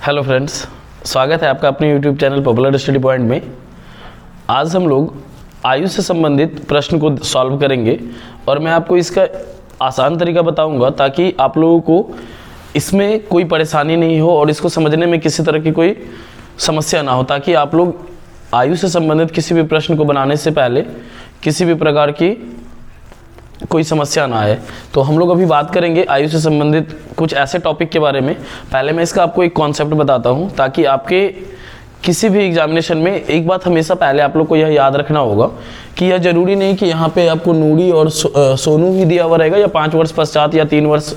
Hello friends, स्वागत है आपका अपने YouTube channel popular study point में। आज हम लोग आयु से संबंधित प्रश्न को सॉल्व करेंगे और मैं आपको इसका आसान तरीका बताऊंगा ताकि आप लोगों को इसमें कोई परेशानी नहीं हो और इसको समझने में किसी तरह की कोई समस्या ना हो, ताकि आप लोग आयु से संबंधित किसी भी प्रश्न को बनाने से पहले किसी भी प्रकार की कोई समस्या ना आए। तो हम लोग अभी बात करेंगे आयु से संबंधित कुछ ऐसे टॉपिक के बारे में। पहले मैं इसका आपको एक कॉन्सेप्ट बताता हूँ ताकि आपके किसी भी एग्जामिनेशन में एक बात हमेशा पहले आप लोग को यह याद रखना होगा कि यह जरूरी नहीं कि यहाँ पे आपको नूरी और सोनू ही दिया हुआ रहेगा या 5 वर्ष पश्चात या 3 वर्ष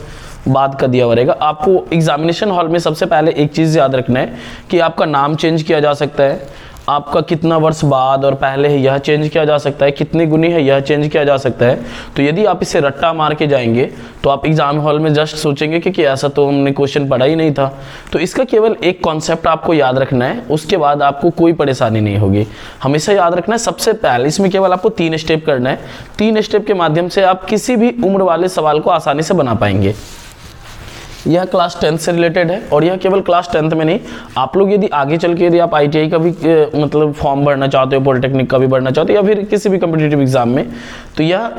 बाद का दिया हुआ रहेगा। आपको एग्जामिनेशन हॉल में सबसे पहले एक चीज़ याद रखना है कि आपका नाम चेंज किया जा सकता है, आपका कितना वर्ष बाद और पहले है यह चेंज किया जा सकता है, कितनी गुनी है यह चेंज किया जा सकता है। तो यदि आप इसे रट्टा मार के जाएंगे तो आप एग्जाम हॉल में जस्ट सोचेंगे कि ऐसा तो हमने क्वेश्चन पढ़ा ही नहीं था। तो इसका केवल एक कॉन्सेप्ट आपको याद रखना है, उसके बाद आपको कोई परेशानी नहीं होगी। हमेशा याद रखना है सबसे पहले इसमें केवल आपको 3 स्टेप करना है। 3 स्टेप के माध्यम से आप किसी भी उम्र वाले सवाल को आसानी से बना पाएंगे। यह क्लास 10 से रिलेटेड है और यह केवल क्लास 10th में नहीं, आप लोग यदि आगे चल के यदि आप ITI का भी मतलब फॉर्म भरना चाहते हो, पॉलिटेक्निक का भी भरना चाहते हो या फिर किसी भी कॉम्पिटिटिव एग्जाम में, तो यह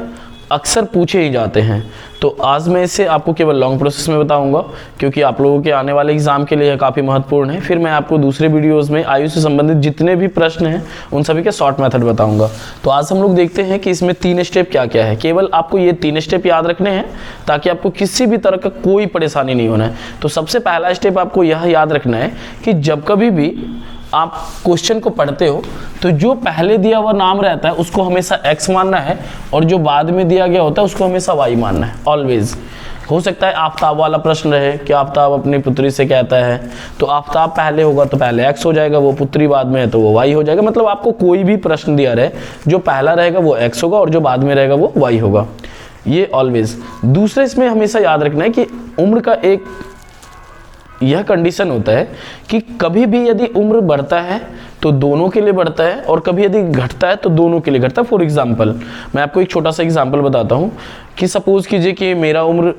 अक्सर पूछे ही जाते हैं। तो आज मैं इसे आपको केवल लॉन्ग प्रोसेस में बताऊंगा क्योंकि आप लोगों के आने वाले एग्जाम के लिए यह काफ़ी महत्वपूर्ण है। फिर मैं आपको दूसरे वीडियोस में आयु से संबंधित जितने भी प्रश्न हैं उन सभी के शॉर्ट मेथड बताऊंगा। तो आज हम लोग देखते हैं कि इसमें 3 स्टेप क्या क्या है। केवल आपको ये 3 स्टेप याद रखने हैं ताकि आपको किसी भी तरह का कोई परेशानी नहीं होना है। तो सबसे पहला स्टेप आपको यह याद रखना है कि जब कभी भी आप क्वेश्चन को पढ़ते हो तो जो पहले दिया हुआ नाम रहता है उसको हमेशा x मानना है और जो बाद में दिया गया होता है उसको हमेशा y मानना है। ऑलवेज हो सकता है आफ्ताब वाला प्रश्न रहे कि आफ्ताब अपनी पुत्री से कहता है, तो आफ्ताब पहले होगा तो पहले x हो जाएगा, वो पुत्री बाद में है तो वो y हो जाएगा। मतलब आपको कोई भी प्रश्न दिया रहे, जो पहला रहेगा वो x होगा और जो बाद में रहेगा वो y होगा। ये ऑलवेज। दूसरे इसमें हमेशा याद रखना है कि उम्र का एक यह कंडीशन होता है कि कभी भी यदि उम्र बढ़ता है तो दोनों के लिए बढ़ता है और कभी यदि घटता है तो दोनों के लिए घटता है। फॉर एग्जांपल मैं आपको एक छोटा सा एग्जांपल बताता हूँ कि सपोज कीजिए कि मेरा उम्र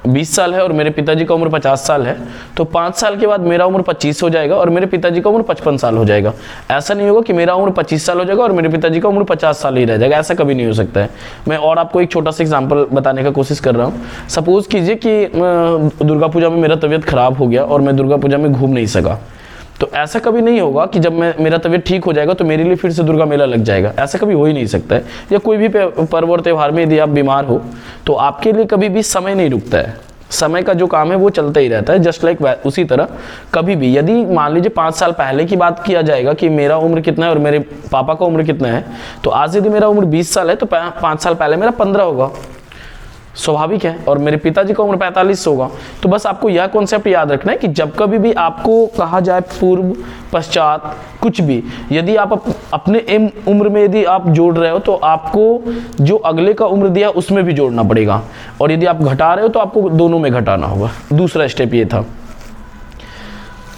20 साल है और मेरे पिताजी का उम्र 50 साल है, तो 5 साल के बाद मेरा उम्र 25 हो जाएगा और मेरे पिताजी का उम्र 55 साल हो जाएगा। ऐसा नहीं होगा कि मेरा उम्र 25 साल हो जाएगा और मेरे पिताजी का उम्र 50 साल ही रह जाएगा, ऐसा कभी नहीं हो सकता है। मैं और आपको एक छोटा सा एग्जाम्पल बताने का कोशिश कर रहा हूँ। सपोज कीजिए कि दुर्गा पूजा में मेरा तबीयत खराब हो गया और मैं दुर्गा पूजा में घूम नहीं सका, तो ऐसा कभी नहीं होगा कि जब मेरा तबीयत ठीक हो जाएगा तो मेरे लिए फिर से दुर्गा मेला लग जाएगा, ऐसा कभी हो ही नहीं सकता है। या कोई भी पर्व और त्यौहार में यदि आप बीमार हो तो आपके लिए कभी भी समय नहीं रुकता है, समय का जो काम है वो चलता ही रहता है। जस्ट लाइक उसी तरह कभी भी यदि मान लीजिए 5 साल पहले की बात किया जाएगा कि मेरा उम्र कितना है और मेरे पापा का उम्र कितना है, तो आज यदि मेरा उम्र 20 साल है तो 5 साल पहले मेरा 15 होगा, स्वाभाविक है, और मेरे पिताजी का उम्र 45 होगा। तो बस आपको यह कॉन्सेप्ट याद रखना है कि जब कभी भी आपको कहा जाए पूर्व पश्चात कुछ भी, यदि आप अपने उम्र में यदि आप जोड़ रहे हो तो आपको जो अगले का उम्र दिया उसमें भी जोड़ना पड़ेगा, और यदि आप घटा रहे हो तो आपको दोनों में घटाना होगा। दूसरा स्टेप ये था।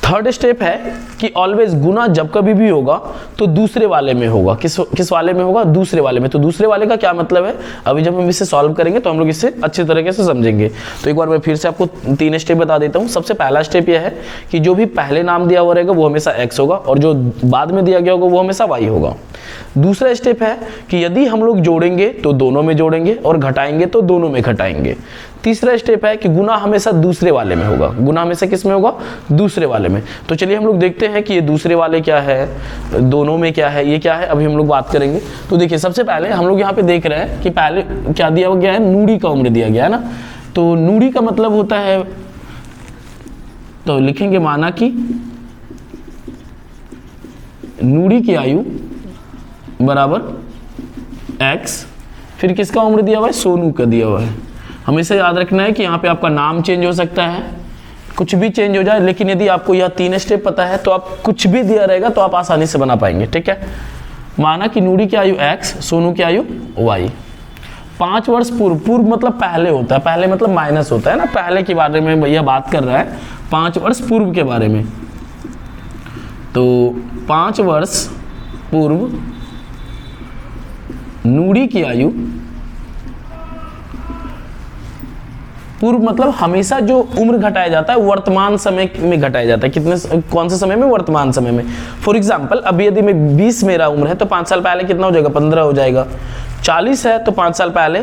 थर्ड स्टेप है कि ऑलवेज गुना जब कभी भी होगा तो दूसरे वाले में होगा। किस वाले में होगा? दूसरे वाले में। तो दूसरे वाले का क्या मतलब है, अभी जब हम इसे सॉल्व करेंगे तो हम लोग इसे अच्छी तरीके से समझेंगे। तो एक बार मैं फिर से आपको 3 स्टेप बता देता हूँ। सबसे पहला स्टेप यह है कि जो भी पहले नाम दिया हुआ रहेगा वो हमेशा x होगा और जो बाद में दिया गया होगा वो हमेशा y होगा। दूसरा स्टेप है कि यदि हम लोग जोड़ेंगे तो दोनों में जोड़ेंगे और घटाएंगे तो दोनों में घटाएंगे। तीसरा स्टेप है कि गुना हमेशा दूसरे वाले में होगा। गुना हमेशा किस में होगा? दूसरे वाले में। तो चलिए हम लोग देखते हैं कि ये दूसरे वाले क्या है, दोनों में क्या है, ये क्या है, अभी हम लोग बात करेंगे। तो देखिए सबसे पहले हम लोग यहाँ पे देख रहे हैं कि पहले क्या दिया गया है, नूरी का उम्र दिया गया है ना। तो नूरी का मतलब होता है, तो लिखेंगे माना कि नूरी की आयु बराबर x, फिर किसका उम्र दिया हुआ है? सोनू का दिया हुआ है। हमेशा याद रखना है कि यहाँ पे आपका नाम चेंज हो सकता है, कुछ भी चेंज हो जाए, लेकिन यदि आपको यह 3 स्टेप पता है तो आप कुछ भी दिया रहेगा तो आप आसानी से बना पाएंगे। ठीक है, माना कि नूरी की आयु x, सोनू की आयु y। 5 वर्ष पूर्व, पूर्व मतलब पहले होता है, पहले मतलब माइनस होता है ना, पहले के बारे में भैया बात कर रहा है, 5 वर्ष पूर्व के बारे में। तो 5 वर्ष पूर्व नूरी की आयु पूर्व मतलब हमेशा जो उम्र घटाया जाता है वर्तमान समय में घटाया जाता है। कितने, कौन से समय में? वर्तमान समय में। फॉर एग्जाम्पल अभी यदि मैं 20 मेरा उम्र है तो 5 साल पहले कितना हो जाएगा? 15 हो जाएगा। 40 है तो 5 साल पहले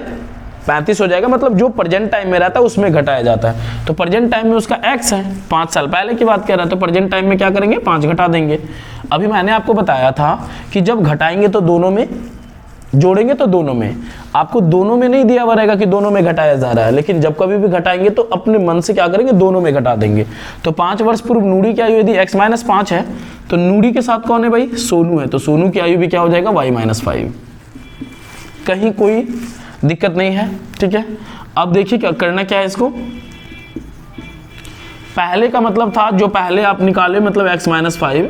35 हो जाएगा। मतलब जो प्रेजेंट टाइम में रहता है उसमें घटाया जाता है। तो प्रेजेंट टाइम में उसका x है, 5 साल पहले की बात कर रहा है, तो प्रेजेंट टाइम में क्या करेंगे? 5 घटा देंगे। अभी मैंने आपको बताया था कि जब घटाएंगे तो दोनों में, जोड़ेंगे तो दोनों में। आपको दोनों में नहीं दिया हुआ रहेगा कि दोनों में घटाया जा रहा है, लेकिन जब कभी भी घटाएंगे तो अपने मन से क्या करेंगे? दोनों में घटा देंगे। तो 5 वर्ष पूर्व नूरी की आयु यदि x-5 है तो नूरी के साथ कौन है भाई? सोनू है। तो सोनू की आयु भी क्या हो जाएगा? y-5। कहीं कोई दिक्कत नहीं है, ठीक है। अब देखिए क्या करना, क्या है इसको, पहले का मतलब था जो पहले आप निकाले मतलब x-5,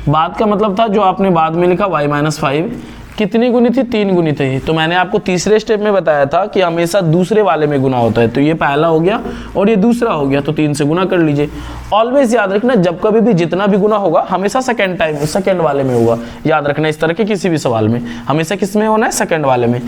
बाद का मतलब था जो आपने बाद में लिखा y-5। कितनी गुनी थी? 3 गुनी थी। तो मैंने आपको तीसरे स्टेप में बताया था कि हमेशा दूसरे वाले में गुना होता है। तो ये पहला हो गया और ये दूसरा हो गया, तो 3 से गुना कर लीजिए। ऑलवेज याद रखना, जब कभी भी जितना भी गुना होगा हमेशा सेकंड वाले में होगा। याद रखना, इस तरह के किसी भी सवाल में हमेशा किस में होना है? सेकंड वाले में।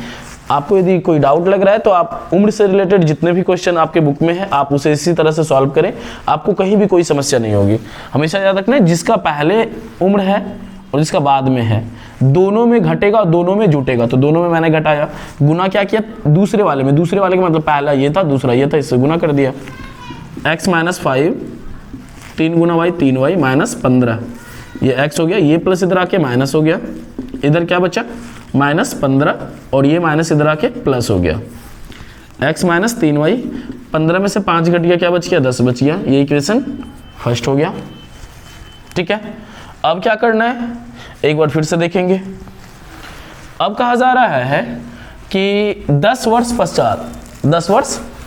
आपको यदि कोई डाउट लग रहा है तो आप उम्र से रिलेटेड जितने भी क्वेश्चन आपके बुक में है आप उसे इसी तरह से सॉल्व करें, आपको कहीं भी कोई समस्या नहीं होगी। हमेशा याद रखना, जिसका पहले उम्र है और जिसका बाद में है, दोनों में घटेगा, दोनों में जुटेगा। तो दोनों में मैंने घटाया, गुना क्या किया? दूसरे वाले में। दूसरे वाले का मतलब पहला ये था, दूसरा ये था, इससे गुना कर दिया। x-5 3 गुना y 3y -15, ये x हो गया, ये प्लस इधर आके माइनस हो गया, इधर क्या बचा? -15, और ये माइनस इधर आके प्लस हो गया। x - 3y, 15 में से 5 घट गया, क्या बच गया? 10 बच गया। ये इक्वेशन फर्स्ट हो गया, ठीक है। अब क्या करना है, एक बार फिर से देखेंगे। अब कहा जा रहा है कि 10 वर्ष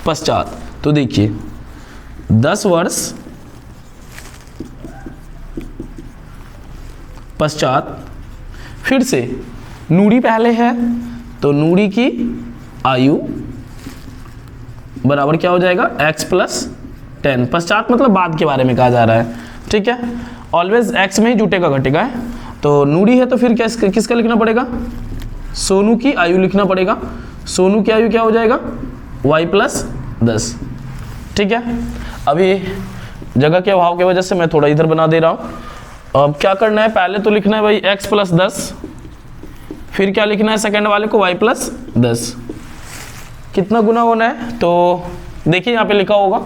पश्चात, तो देखिए 10 वर्ष पश्चात फिर से नूरी पहले है तो नूरी की आयु बराबर क्या हो जाएगा? x + 10। पश्चात मतलब बाद के बारे में कहा जा रहा है, ठीक है। ऑलवेज x में ही जुटेगा घटेगा है। तो नूरी है तो फिर क्या किसका लिखना पड़ेगा? सोनू की आयु लिखना पड़ेगा। सोनू की आयु क्या हो जाएगा? y + 10, ठीक है। अभी जगह के अभाव की वजह से मैं थोड़ा इधर बना दे रहा हूँ। अब क्या करना है, पहले तो लिखना है भाई x + 10, फिर क्या लिखना है सेकंड वाले को? y + 10। कितना गुना होना है? तो देखिए यहाँ पे लिखा होगा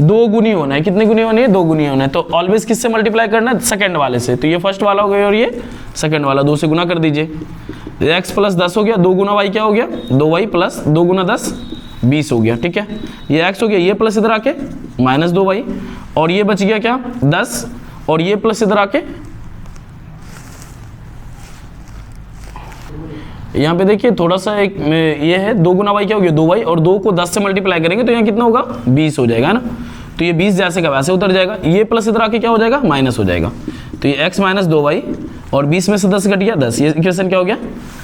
2 गुनी होना है। कितनी गुनी होनी है? 2 गुनी होना है। तो ऑलवेज किससे मल्टीप्लाई करना है? सेकंड वाले से। तो ये फर्स्ट वाला हो गया और ये सेकंड वाला, 2 से गुना कर दीजिए। x + 10 हो गया, 2 गुना y क्या हो गया? 2y + 2 गुना 10 20 हो गया, ठीक है। ये x हो गया, ये प्लस इधर आके -2y, और ये बच गया क्या? 10, और ये प्लस इधर आके, यहाँ पे देखिए थोड़ा सा एक ये है 2 गुना y क्या हो गया? 2y, और 2 को 10 से मल्टीप्लाई करेंगे तो यहाँ कितना होगा? 20 हो जाएगा, है ना। तो ये 20 जैसे का वैसे उतर जाएगा, ये प्लस इधर आके क्या हो जाएगा? माइनस हो जाएगा। तो ये x - 2y, और 20 में से 10 घट गया 10, ये इक्वेशन क्या हो गया?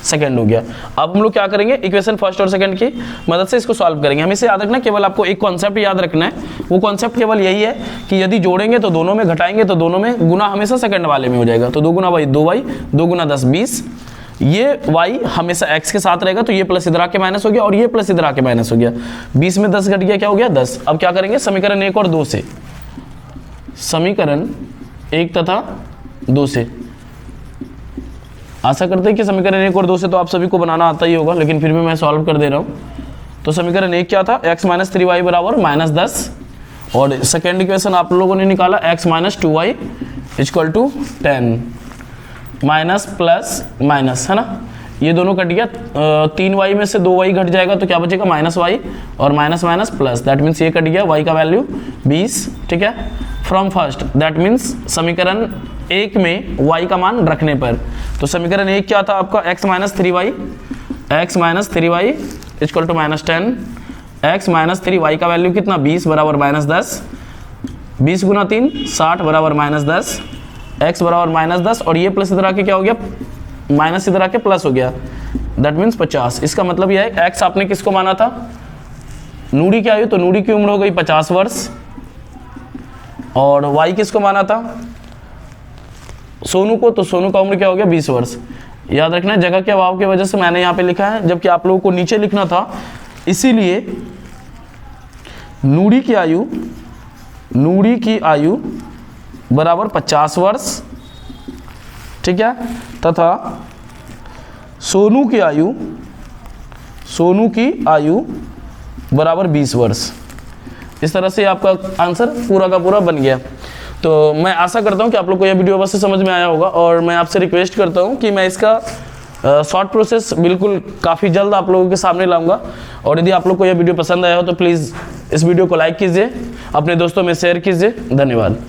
सेकंड हो गया। अब हम लोग क्या करेंगे, इक्वेशन फर्स्ट और सेकंड की मदद से इसको सॉल्व करेंगे। हमें इसे याद रखना, केवल आपको एक कॉन्सेप्ट याद रखना है। वो कॉन्सेप्ट केवल यही है कि यदि जोड़ेंगे तो दोनों में, घटाएंगे तो दोनों में, गुना हमेशा सेकंड वाले में हो जाएगा। तो 2 गुना y 2y, 2 गुना 10 20, ये y हमेशा x के साथ रहेगा, तो ये प्लस इधर आके माइनस हो गया, और ये प्लस इधर आके माइनस हो गया। 20 में 10 घट गया, क्या हो गया? 10। अब क्या करेंगे, समीकरण 1 और 2 से, समीकरण 1 तथा 2 से, आशा करते हैं कि समीकरण 1 और 2 से तो आप सभी को बनाना आता ही होगा, लेकिन फिर भी मैं सॉल्व कर दे रहा हूँ। तो समीकरण 1 क्या था? x - 3y बराबर -10, और सेकेंड इक्वेशन आप लोगों ने निकाला x - 2y = 10, minus plus minus, है ना। ये दोनों कट गया, 3y में से 2y घट जाएगा तो क्या बचेगा? -y, और minus minus plus, that means ये कट गया, y का वैल्यू 20, ठीक है। फ्रॉम फर्स्ट, दैट मीन्स समीकरण 1 में y का मान रखने पर। तो समीकरण 1 क्या था आपका? x - 3y = -10, x - 3y का वैल्यू कितना? 20 बराबर -10, 20 गुना 3 60 बराबर -10, x बराबर -10, और ये प्लस इधर आके क्या हो गया? माइनस इधर आके प्लस हो गया, दैट मीन्स 50। इसका मतलब यह है x आपने किसको माना था? नूरी की आयु, तो नूरी की उम्र हो गई 50 वर्ष, और y किसको माना था? सोनू को, तो सोनू का उम्र क्या हो गया? 20 वर्ष। याद रखना, जगह के अभाव की वजह से मैंने यहाँ पे लिखा है, जबकि आप लोगों को नीचे लिखना था, इसीलिए नूरी की आयु बराबर 50 वर्ष, ठीक है, तथा सोनू की आयु बराबर 20 वर्ष। इस तरह से आपका आंसर पूरा का पूरा बन गया। तो मैं आशा करता हूं कि आप लोग को यह वीडियो अवश्य समझ में आया होगा, और मैं आपसे रिक्वेस्ट करता हूं कि मैं इसका शॉर्ट प्रोसेस बिल्कुल काफ़ी जल्द आप लोगों के सामने लाऊंगा। और यदि आप लोग को यह वीडियो पसंद आया हो तो प्लीज़ इस वीडियो को लाइक कीजिए, अपने दोस्तों में शेयर कीजिए। धन्यवाद।